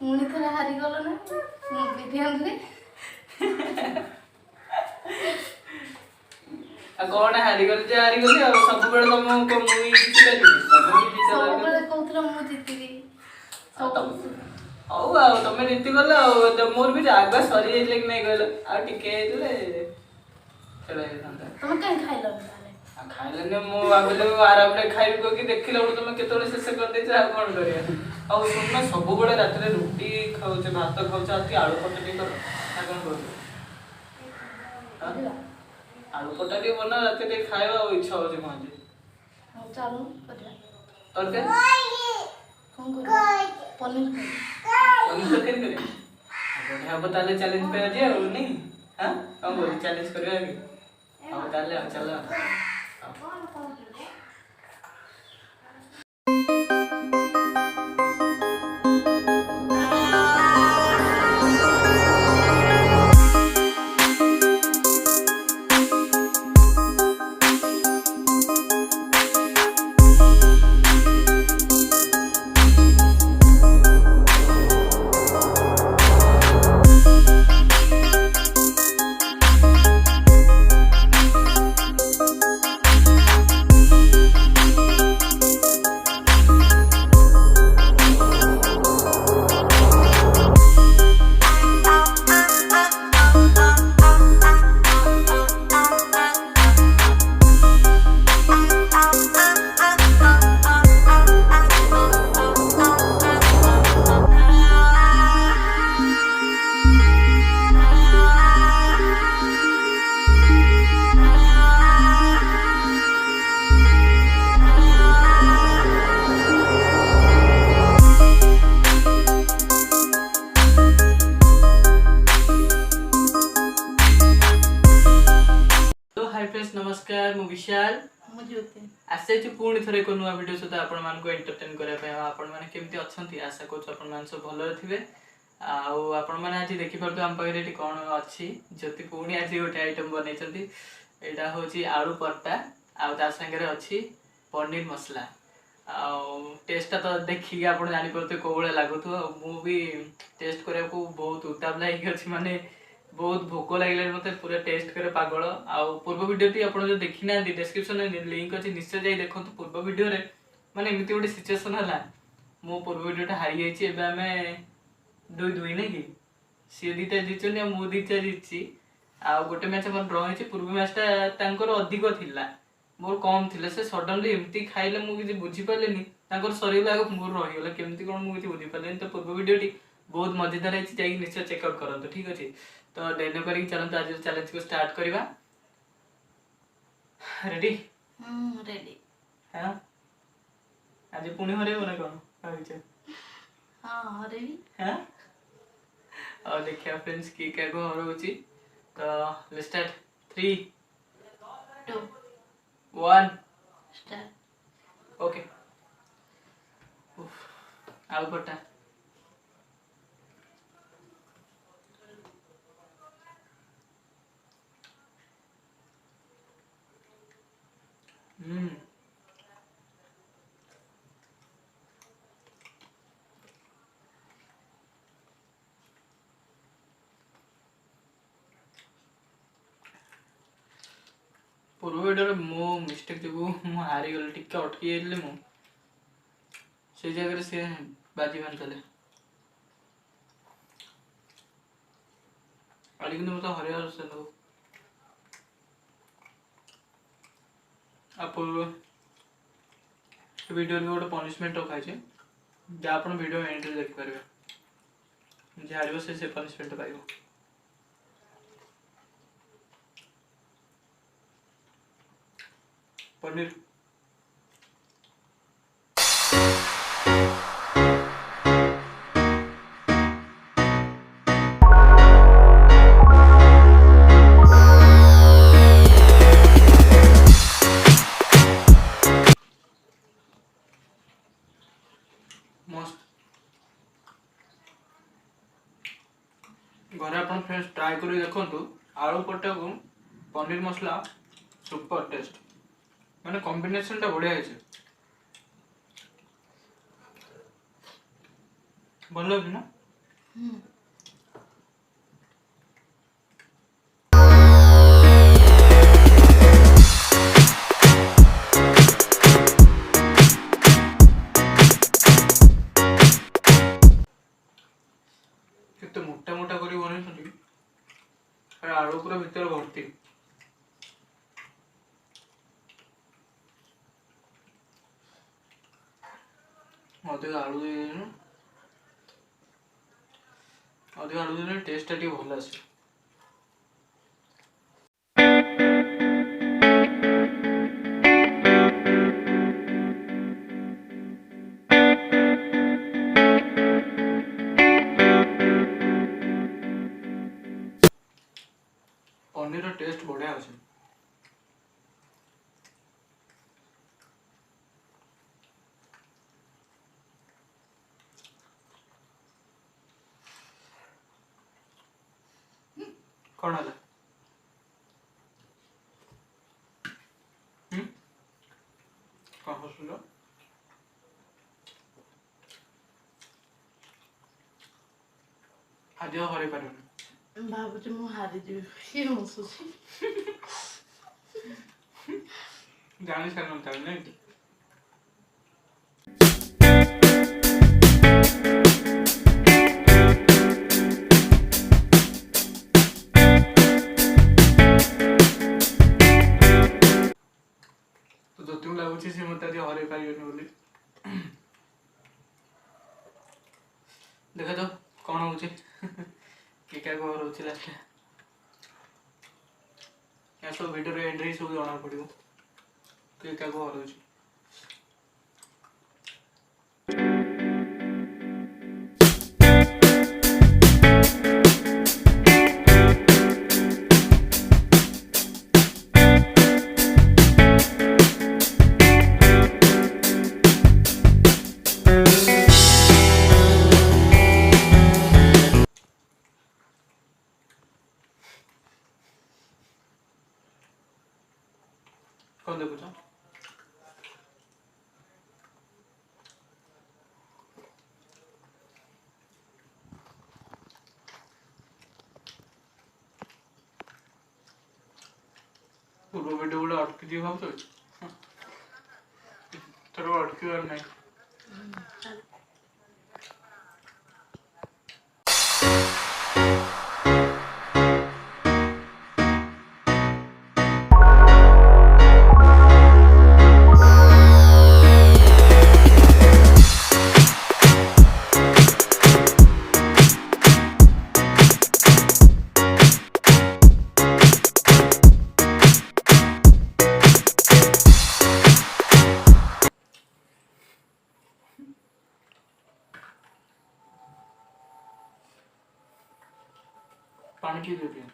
मुनी थोड़ा हारी गलो ना बिरयानी रे आ कौन हारी गली जे हारी गली आ सब बेले तुम को मुई जीत गली सब बेले कहूतला मु जीतिबी हौ आ तुम जीति गल मोर भी आगा सरी जाइले कि नहीं कहल आ टिके हेतले चले थांता तुम कहीं खाइलो खाइले मु भाबिले आराम रे खाइबी को कि देखिले तुम केतोले शेष कर देछ आ कोन करिया आ सुन ना सब बेले रात रे रोटी खाउछे भात खाउछे आ कि आलू पट्टी कर आ कोन कर आलू पट्टी बना रात रे खाइबा इच्छा होजे माजे हां चालू करिया तोरके कौन कर पनीर तरकारी करे बढ़िया बताले चैलेंज पे आज और नहीं हां हम बोल चैलेंज करियो आगे अब ताले चलो नमस्कार मु विशाल मु ज्योति आसे पुणी थरे को नुआ वीडियो सहित आपण मान को एंटरटेन करे पे आपण माने केमती अछंती आशा करछु आपण मान सब भलो थिबे आ आपण माने आज देखि परतो हम पाखरे एटी कोन अछि ज्योति पुणी आज गोटे आइटम बनै छथि एटा होची आलू पराठा आ ता संगे रे अछि पनीर मसला आ टेस्ट तो देखि आपण जानि परते कोबळे लागुतो मु भी टेस्ट करे को बहुत उतावला ही अछि माने बहुत भोक लगे मत पूरा टेस्ट करे पागल आ पूर्व वीडियो टी आपन जो देखि ना डिस्क्रिप्शन में लिंक अछि निश्चय जाई देखंतु पूर्व वीडियो रे माने एमिति गोटे सिचुएशन हला मो पूर्व वीडियो टा हारि जाईछि एबे हमें दुई दुई नै कि सी दीटा जिचनी मु दीटा जिछि आ गोटे मैच अपन ड्रॉ होइछि पूर्व मैच टा तांकर अधिक थिला मोर कम थिले से सडनली एमिति खाइले मु कि बुझी पालेनी तांकर शरीर लागो मोर रहि गेला केमिति कोन मु कि बुझी पालेनी तो पूर्व वीडियो टी बहुत मजेदार है जाई निश्चय चेकआउट करंतु ठीक अछि तो डेनो करी चलंतु आज चैलेंज को स्टार्ट करबा रेडी रेडी हां आज पुणी हरे बने कोन भाबिछ हां हरेबी हां और देखिए फ्रेंड्स की क्या को हरउची तो लेट्स स्टार्ट 3 2 1 स्टार्ट ओके आलू पराठा पूर्व वीडियो मो मिस्टेक जो मु हारी गल टिके अटकी गेले मु से जगह से बाजी मान चले अली किंतु मत हरियार से नो आप वीडियो में गोटे पनिशमेंट रखा है जहाँ आप वीडियो एंड देखिपारे झाड़ से पनिशमेंट पाइब पनीर मस्त घर आप फ्रेंड्स ट्राई कर देखो आलू पराठा को पनीर मसला सुपर टेस्ट माने कॉम्बिनेशन टा बढ़िया है भल लगे ना हम्म କେତେ ମୋଟା ମୋଟା କରି ବନେଇଛନ୍ତି, ଆଳୁ ପୁରା ଭିତରେ ଭର୍ତ୍ତି। ଅଧିକ ଆଳୁ ଦେଇଦେଲେ ଟେଷ୍ଟଟା ଟିକେ ଭଲ ଆସିବ। ପନିରର ଟେଷ୍ଟ ବଢ଼ିଆ ଅଛି। କ'ଣ ହେଲା? କ'ଣ ହସୁଛ? ଆଜି ଆଉ ହରେଇ ପାରିବନି। ଭାବୁଛି ମୁଁ ହାରିଯିବି, କିଏ ହସୁଛି? ଜାଣି ସାରିନଥାନ୍ତି ନାଇଁ କି? ତ ଜ୍ୟୋତିକୁ ଲାଗୁଛି ସେ ମୋତେ ଆଜି ହରେଇ ପାରିବେନି ବୋଲି। ଦେଖାଯାଉ କ'ଣ ହଉଛି। କିଏ କାହାକୁ ହରଉଛି ଲାଷ୍ଟରେ। ଏହା ସବୁ ଭିଡ଼ିଓରେ ଏଣ୍ଡରେ ହିଁ ସବୁ ଜଣା ପଡ଼ିବ କିଏ କାହାକୁ ହରଉଛି। କ'ଣ ଦେଖୁଛ? ପୂର୍ବ ଭିଡ଼ିଓ ଗୁଡ଼ା ଅଟକି ଭାବୁଛ? ତୋର ଅଟକିବାର ନାହିଁ। पानी की देती है।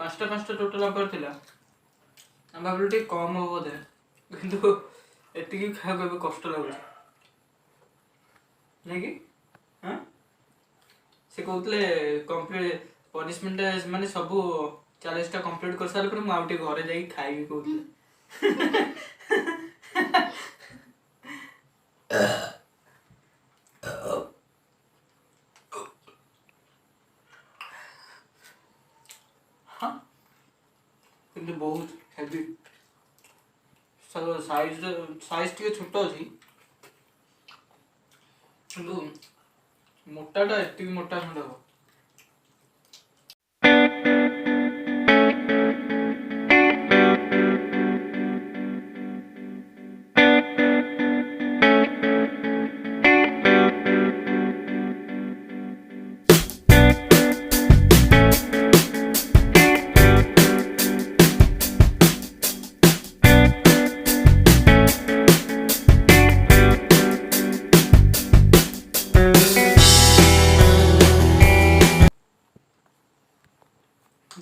पाँचटा टोटल करथिला हम भाबिलु टे कम हो बोधे किंतु एतिकी खाइबा भी कष्ट लागुଛି नहीं कि हां से कहतले कंप्लीट पनिशमेंट माने सब 40 टा कंप्लीट कर सारे पर मु आउटे घरे जाई खाइबी कहतले हां किंतु बहुत हेवी साइज टिके छोट अछि किंतु मोटाटा एतिक मोटा खंड हो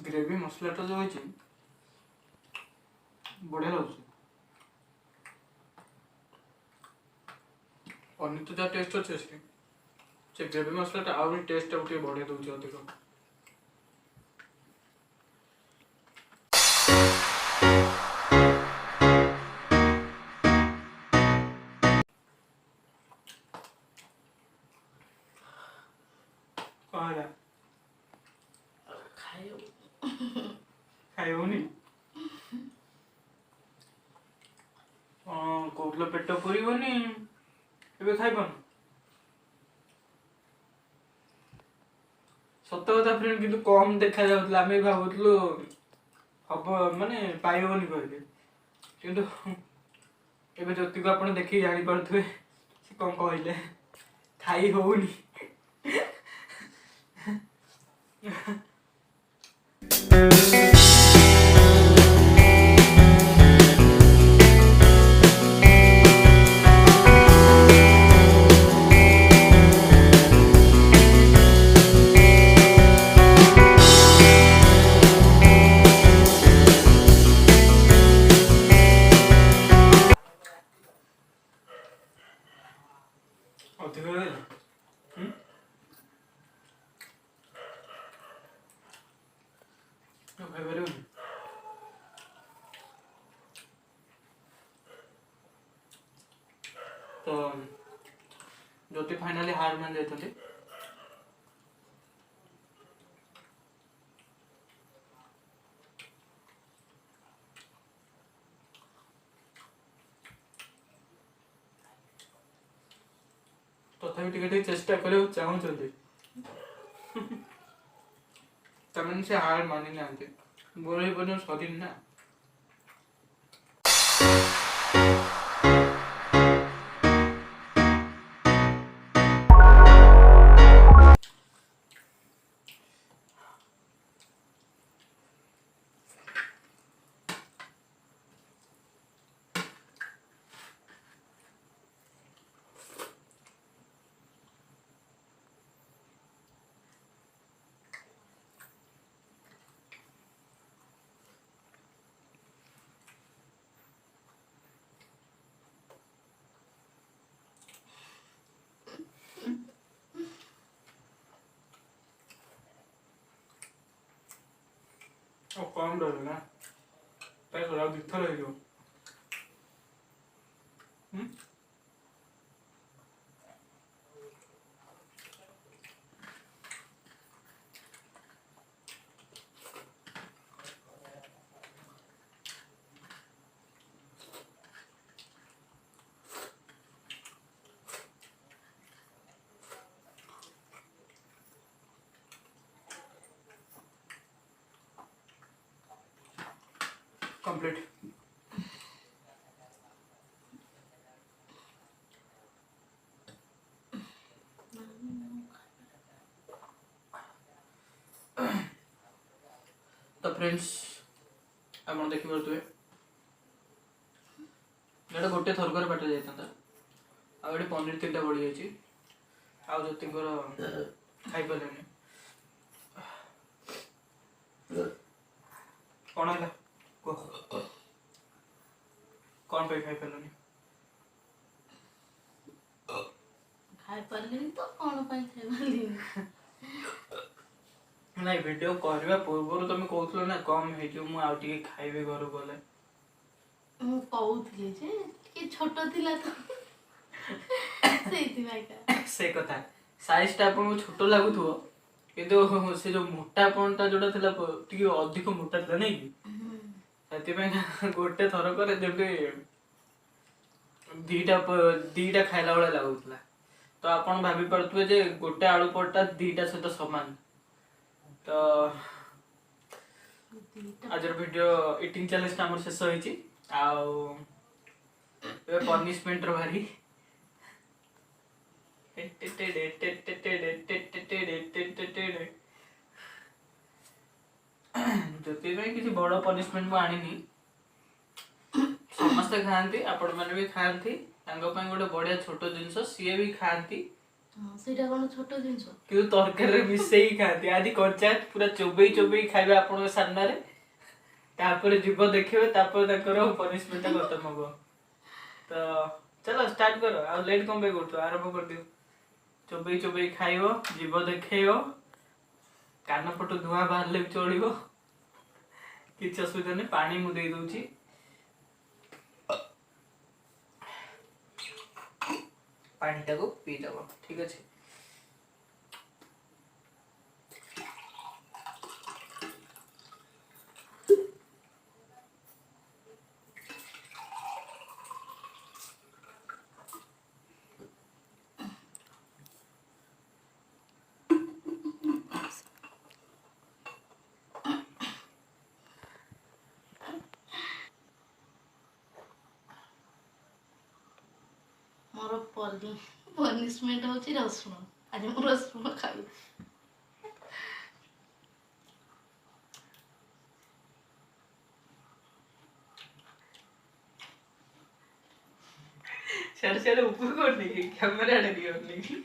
ग्रेवी मसला तो जो है बढ़िया लगे पनीर तो जहाँ टेस्ट अच्छे से ग्रेवी मसला आउरी टेस्ट टे बढ़े दूसरे अधिक खाइबनी कौल पेट पुरबनी ए खाइबन सत कथा फ्रेंड किंतु कम देखा जाउतला आमे भाबुतलु अब माने पाइबनी कहले किंतु एबे ज्योति को आपण देखि जानि परथुए से कोन कहले खाई होउनी ଅଧିକ ହେଇଗଲା ଖାଇପାରିବନି तो ज्योति फाइनाली हार मान जाते तथापि टिके चेष्टा कर चाहूँ तमें से हार मानी ना बोले बनो सरी ना कम डर ना पैसा दिखता रही कंप्लीट तो फ्रेंड्स आप देखी पारे ये गोटे थरकर बाट जाता आगे पनीर 3टा बढ़ी जाइए आउ ज्योति खाई पारे कौन है कौन पे खाई पारनी खाई पारलिनी तो कौन पे खाई पारलिनी नहीं वीडियो करबा पूर्व तुम कहथलो ना कम हे जो मु आउ टिके खाइबे घर गले मु कहउथली जे कि छोटो थिला तो सेति भाईका से कथा साइज टा आपन छोटो लागुथो किंतु से जो मोटा पणटा जोडा थिला टिके अधिक मोटा थिला नै कि सेति पे गोटे थर करे जेबे दीटा खाइला वाला लागुथला तो आपन भाबी परथुए जे गोटे आलू पड़ता दीटा सहित समान तो आज वीडियो इटिंग चैलेंज हमर शेष होईची आउ ए पनिशमेंट रो भारी जति में किसी बड़ पनिशमेंट मु आनिनी समस्त खाती आपण माने भी खाती तांगो पय गोटे बढ़िया छोट जिंस सीए भी खाती सेटा कोन छोट जिंस कि तरकारी रे मिसई खाती आदि कच्चा पूरा चोबई चोबई खाइबे आपण सामने रे तापर जीव देखिबे तापर ताकर पनिशमेंट खत्म हो तो चलो स्टार्ट करो आ लेट कम पे करतो आरंभ कर दियो चोबई चोबई खाइबो जीव देखैबो कान पटु धुआं बाहरले भी चलिबो किछ असुविधा नहीं पानी मु दे दउची पानी टाको पी दबो ठीक अछि ମୋର ପନିଶମେଣ୍ଟ ହଉଛି ରସୁଣ ଆଜି ମୁଁ ରସୁଣ ଖାଇବି सियाड़े सियाड़े ऊपर करने की कैमरा आड़े नहीं करने की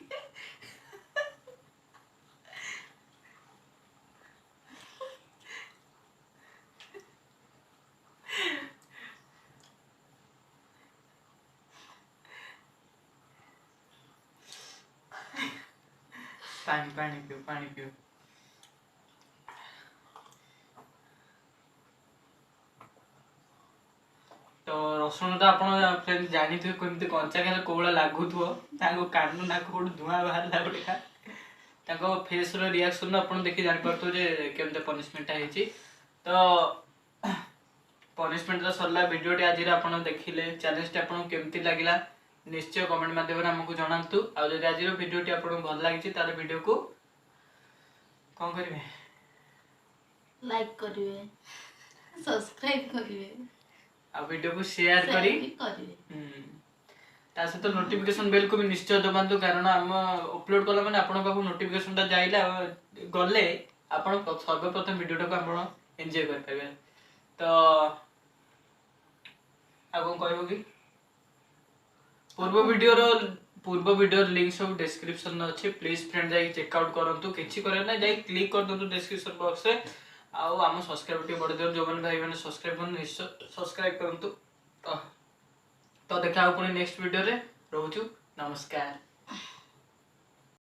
पानी पानी पियो तो रसुण तो आपण फ्रेंड जानी थे केमती कंचा खाले कोला लागुथो ताको कान नाक कोड धुआं बाहरला बडा ताको फेस रो रिएक्शन आपण देखि जानि परतो जे केमते पनिशमेंट हेची तो पनिशमेंट तो सरला वीडियो टे आज आपण देखिले चैलेंज टे आपण केमती लागिला निश्चय कमेंट माध्यम हमको जणांतु आ जदि आज वीडियो टे आपण भल लागिछि तार वीडियो को कोन करिवे लाइक करिवे सब्सक्राइब करिवे आ वीडियो को शेयर करी ता सहित नोटिफिकेशन बेल को भी निश्चय दबांतु कारण हम अपलोड कला माने आपण पाखु नोटिफिकेशन ता जाइला गले आपण सर्वप्रथम वीडियो को आपण एन्जॉय कर पाबे तो आगो कहबो कि पूर्व वीडियो लिंक सब डिस्क्रिप्शन में अच्छे प्लीज फ्रेंड जाई चेक आउट करंतु किछि करे ना जाई क्लिक कर दंतु डिस्क्रिप्शन बॉक्स रे आउ आम सब्सक्राइब टी बढ़ दियो जो मन भाई माने सब्सक्राइब करन निश्चय सब्सक्राइब करंतु तो देखा पुणी नेक्स्ट वीडियो रे रहूछु नमस्कार।